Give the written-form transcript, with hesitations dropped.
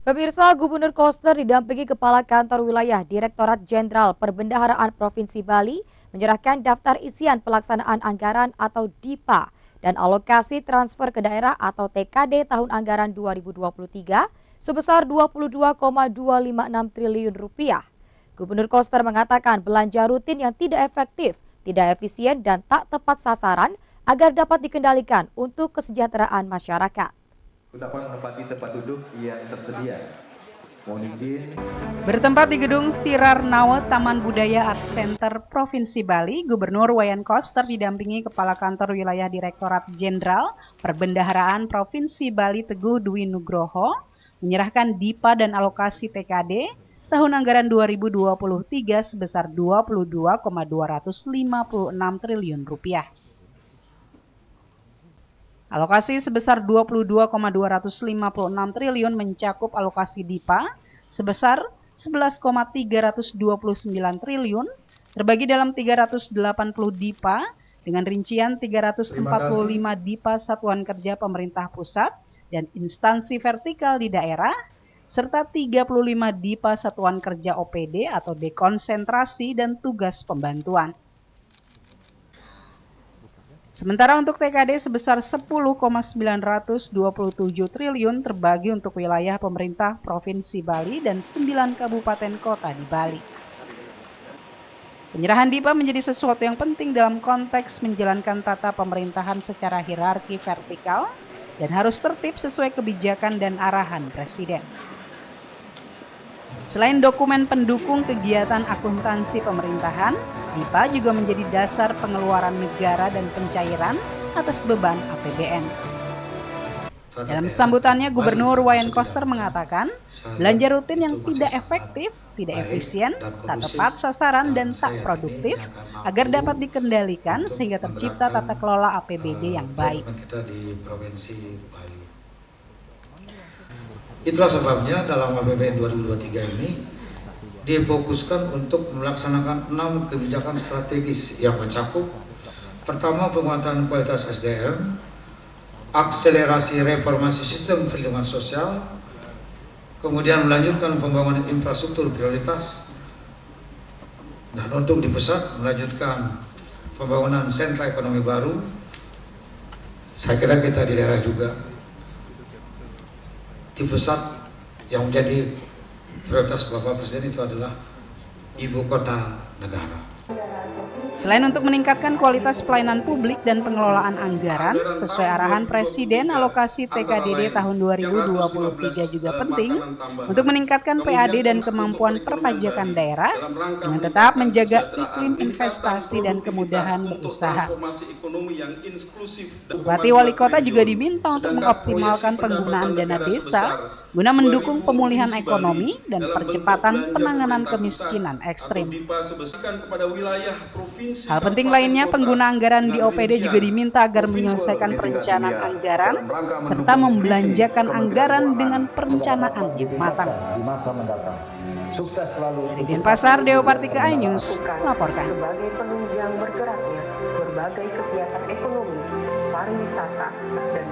Pemirsa, Gubernur Koster didampingi Kepala Kantor Wilayah Direktorat Jenderal Perbendaharaan Provinsi Bali menyerahkan daftar isian pelaksanaan anggaran atau DIPA dan alokasi transfer ke daerah atau TKD tahun anggaran 2023 sebesar Rp22,256 triliun. Gubernur Koster mengatakan belanja rutin yang tidak efektif, tidak efisien dan tak tepat sasaran agar dapat dikendalikan untuk kesejahteraan masyarakat. Dapat menempati tempat duduk yang tersedia. Mohon izin. Bertempat di gedung Sirar Nawe Taman Budaya Art Center Provinsi Bali, Gubernur Wayan Koster didampingi Kepala Kantor Wilayah Direktorat Jenderal Perbendaharaan Provinsi Bali Teguh Dwi Nugroho menyerahkan DIPA dan alokasi TKD tahun anggaran 2023 sebesar Rp22,256 triliun. Alokasi sebesar Rp22,256 triliun mencakup alokasi DIPA sebesar Rp11,329 triliun terbagi dalam 380 DIPA dengan rincian 345 DIPA Satuan Kerja Pemerintah Pusat dan instansi vertikal di daerah serta 35 DIPA Satuan Kerja OPD atau dekonsentrasi dan tugas pembantuan. Sementara untuk TKD sebesar Rp10,927 triliun terbagi untuk wilayah pemerintah Provinsi Bali dan 9 kabupaten kota di Bali. Penyerahan DIPA menjadi sesuatu yang penting dalam konteks menjalankan tata pemerintahan secara hierarki vertikal dan harus tertib sesuai kebijakan dan arahan Presiden. Selain dokumen pendukung kegiatan akuntansi pemerintahan, DIPA juga menjadi dasar pengeluaran negara dan pencairan atas beban APBN. Dalam sambutannya, Gubernur Wayan Koster mengatakan, belanja rutin yang tidak efektif, tidak efisien, tak tepat sasaran, dan tak produktif agar dapat dikendalikan sehingga tercipta tata kelola APBD yang baik. Itulah sebabnya dalam APBN 2023 ini difokuskan untuk melaksanakan 6 kebijakan strategis yang mencakup: pertama, penguatan kualitas SDM, akselerasi reformasi sistem perlindungan sosial, kemudian melanjutkan pembangunan infrastruktur prioritas, dan untuk di pusat melanjutkan pembangunan sentra ekonomi baru. Saya kira kita di daerah juga di pusat yang menjadi prioritas Bapak Presiden itu adalah ibu kota negara. Selain untuk meningkatkan kualitas pelayanan publik dan pengelolaan anggaran, sesuai arahan Presiden, alokasi TKDD tahun 2023 juga penting untuk meningkatkan PAD dan kemampuan perpajakan daerah dengan tetap menjaga iklim investasi dan kemudahan berusaha. Bupati Wali Kota juga diminta untuk mengoptimalkan penggunaan dana desa guna mendukung pemulihan ekonomi dan percepatan penanganan kemiskinan ekstrim. Hal penting lainnya, pengguna anggaran di OPD juga diminta agar menyelesaikan perencanaan anggaran serta membelanjakan anggaran dengan perencanaan yang matang. Dari Denpasar, Deo Partika, iNews melaporkan. Sebagai penunjang bergeraknya berbagai kegiatan ekonomi, pariwisata, dan